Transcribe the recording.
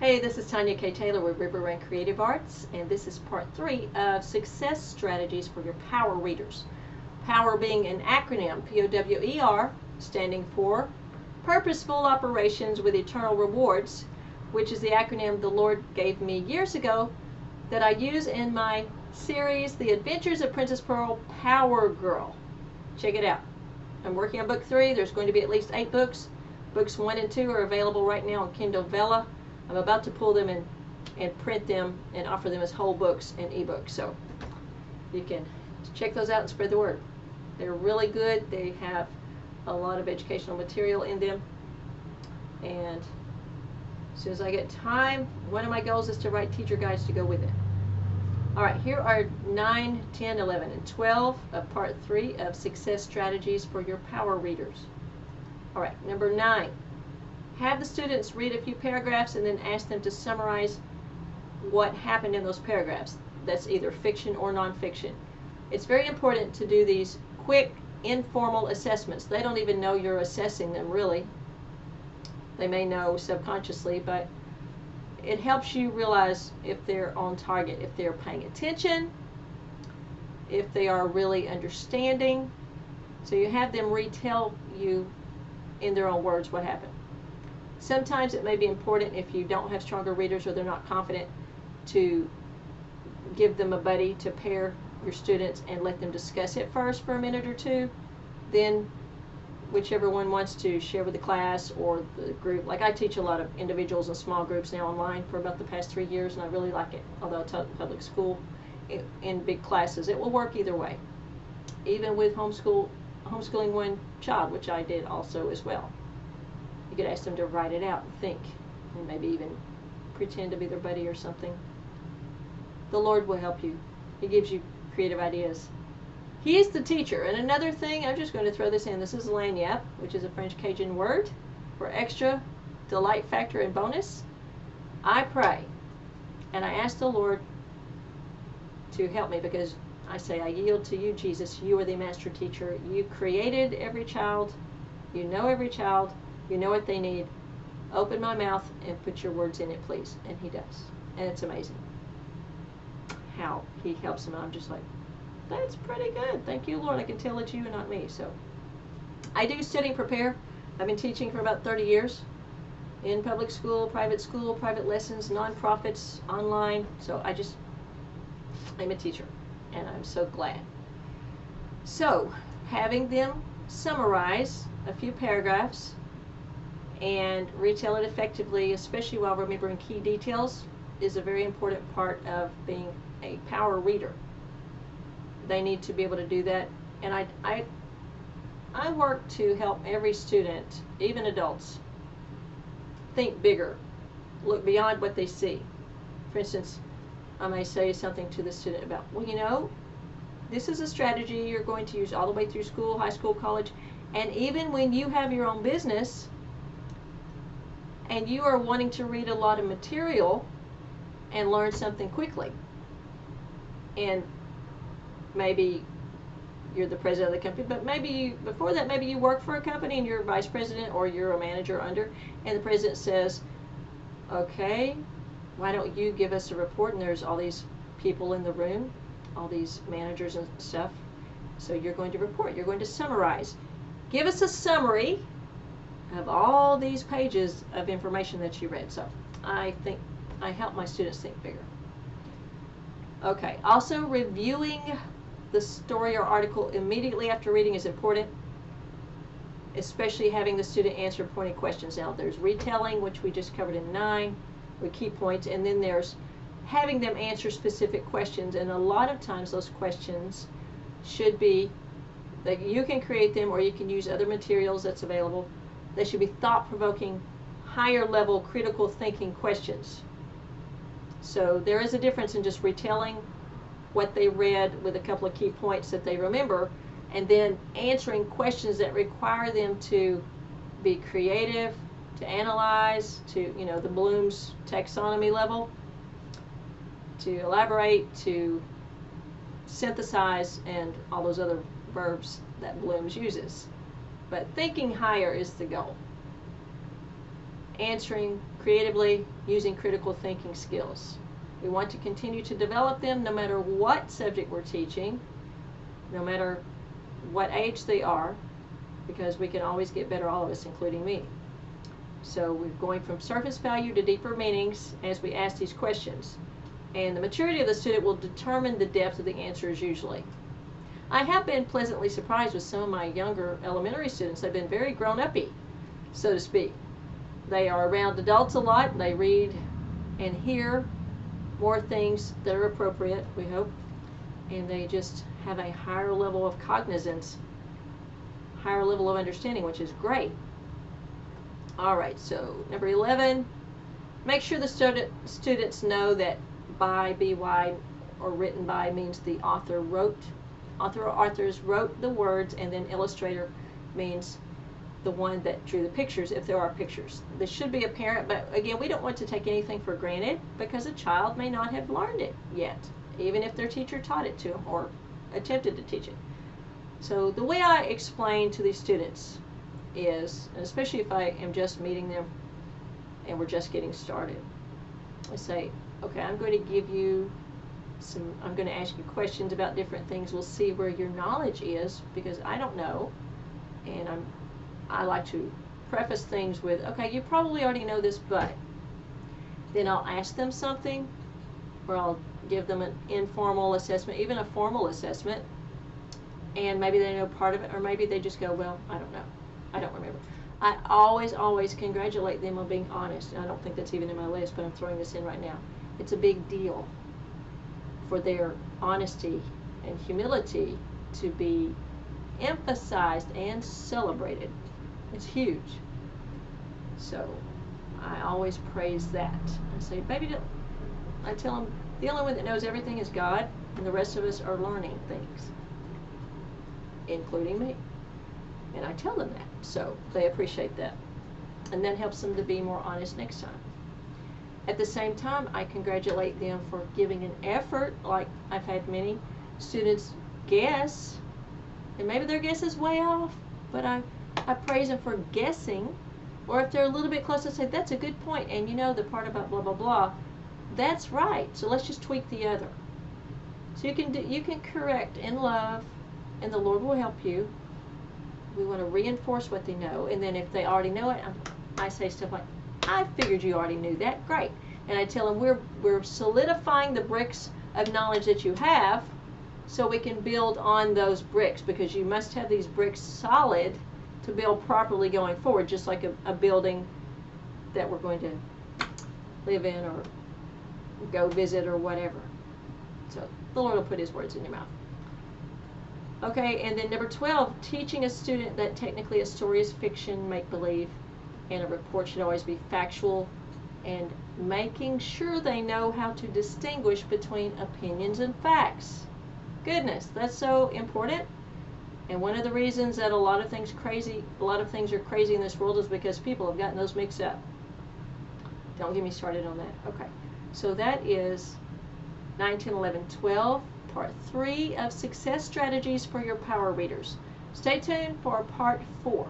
Hey, this is Tonja K. Taylor with River Run Creative Arts, and this is part 3 of Success Strategies for your Power Readers. POWER being an acronym, P-O-W-E-R, standing for Purposeful Operations with Eternal Rewards, which is the acronym the Lord gave me years ago that I use in my series, The Adventures of Princess Pearl Power Girl. Check it out. I'm working on book 3. There's going to be at least 8 books. Books 1 and 2 are available right now on Kindle Vella. I'm about to pull them and print them and offer them as whole books and ebooks. So you can check those out and spread the word. They're really good. They have a lot of educational material in them. And as soon as I get time, one of my goals is to write teacher guides to go with it. All right, here are 9, 10, 11, and 12 of part 3 of Success Strategies for your Power Readers. All right, number 9. Have the students read a few paragraphs and then ask them to summarize what happened in those paragraphs. That's either fiction or nonfiction. It's very important to do these quick, informal assessments. They don't even know you're assessing them, really. They may know subconsciously, but it helps you realize if they're on target, if they're paying attention, if they are really understanding. So you have them retell you in their own words what happened. Sometimes it may be important, if you don't have stronger readers or they're not confident, to give them a buddy to pair your students and let them discuss it first for a minute or two. Then whichever one wants to share with the class or the group. Like I teach a lot of individuals and small groups now online for about the past 3 years, and I really like it. Although I taught public school in big classes, it will work either way. Even with homeschooling one child, which I did also as well. You could ask them to write it out and think, and maybe even pretend to be their buddy or something. The Lord will help you. He gives you creative ideas. He is the teacher. And another thing, I'm just going to throw this in. This is lagniappe, which is a French Cajun word for extra delight factor and bonus. I pray and I ask the Lord to help me, because I say, I yield to you, Jesus. You are the master teacher. You created every child. You know every child. You know what they need. Open my mouth and put your words in it, please. And he does. And it's amazing how he helps them. I'm just like, that's pretty good. Thank you, Lord. I can tell it's you and not me. So I do study and prepare. I've been teaching for about 30 years in public school, private lessons, nonprofits, online. So I'm a teacher, and I'm so glad. So having them summarize a few paragraphs and retell it effectively, especially while remembering key details, is a very important part of being a power reader. They need to be able to do that. And I work to help every student, even adults, think bigger, look beyond what they see. For instance, I may say something to the student about, well, you know, this is a strategy you're going to use all the way through school, high school, college, and even when you have your own business and you are wanting to read a lot of material and learn something quickly. And maybe you're the president of the company, but maybe before that, maybe you work for a company and you're a vice president or you're a manager under, and the president says, okay, why don't you give us a report? And there's all these people in the room, all these managers and stuff. So you're going to report, you're going to summarize. Give us a summary of all these pages of information that you read. So I think I help my students think bigger. Okay, also reviewing the story or article immediately after reading is important, especially having the student answer pointed questions. Now there's retelling, which we just covered in 9 with key points, and then there's having them answer specific questions. And a lot of times those questions should be that you can create them or you can use other materials that's available. They should be thought-provoking, higher level critical thinking questions. So there is a difference in just retelling what they read with a couple of key points that they remember, and then answering questions that require them to be creative, to analyze, to, you know, the Bloom's taxonomy level, to elaborate, to synthesize, and all those other verbs that Bloom's uses. But thinking higher is the goal. answering creatively, using critical thinking skills. We want to continue to develop them no matter what subject we're teaching, no matter what age they are, because we can always get better, all of us, including me. So we're going from surface value to deeper meanings as we ask these questions. And the maturity of the student will determine the depth of the answers usually. I have been pleasantly surprised with some of my younger elementary students. They've been very grown-uppy, so to speak. They are around adults a lot. They read and hear more things that are appropriate, we hope. And they just have a higher level of cognizance, higher level of understanding, which is great. All right, so number 11, make sure the students know that by, by, or written by means the author wrote. Author or authors wrote the words, and then illustrator means the one that drew the pictures, if there are pictures. This should be apparent, but again, we don't want to take anything for granted because a child may not have learned it yet, even if their teacher taught it to them or attempted to teach it. So the way I explain to these students is, and especially if I am just meeting them and we're just getting started, I say, okay, I'm going to give you I'm going to ask you questions about different things. We'll see where your knowledge is, because I don't know, and I like to preface things with, okay, you probably already know this, but then I'll ask them something, or I'll give them an informal assessment, even a formal assessment, and maybe they know part of it, or maybe they just go, well, I don't know, I don't remember. I always congratulate them on being honest. And I don't think that's even in my list, but I'm throwing this in right now. It's a big deal for their honesty and humility to be emphasized and celebrated. It's huge. So I always praise that. I say, baby, I tell them, the only one that knows everything is God, and the rest of us are learning things, including me. And I tell them that, so they appreciate that. And that helps them to be more honest next time. At the same time, I congratulate them for giving an effort. Like, I've had many students guess, and maybe their guess is way off, but I praise them for guessing. Or if they're a little bit close, I say, that's a good point, and you know the part about blah, blah, blah, that's right, so let's just tweak the other. So you can correct in love, and the Lord will help you. We want to reinforce what they know, and then if they already know it, I say stuff like, I figured you already knew that. Great. And I tell them we're solidifying the bricks of knowledge that you have so we can build on those bricks, because you must have these bricks solid to build properly going forward, just like a building that we're going to live in or go visit or whatever. So the Lord will put His words in your mouth. Okay, and then number 12, teaching a student that technically a story is fiction, make-believe, and a report should always be factual, and making sure they know how to distinguish between opinions and facts. Goodness, that's so important. And one of the reasons that a lot of things are crazy in this world is because people have gotten those mixed up. Don't get me started on that. Okay, so that is 9, 10, 11, 12, part 3 of Success Strategies for Your Power Readers. Stay tuned for part 4.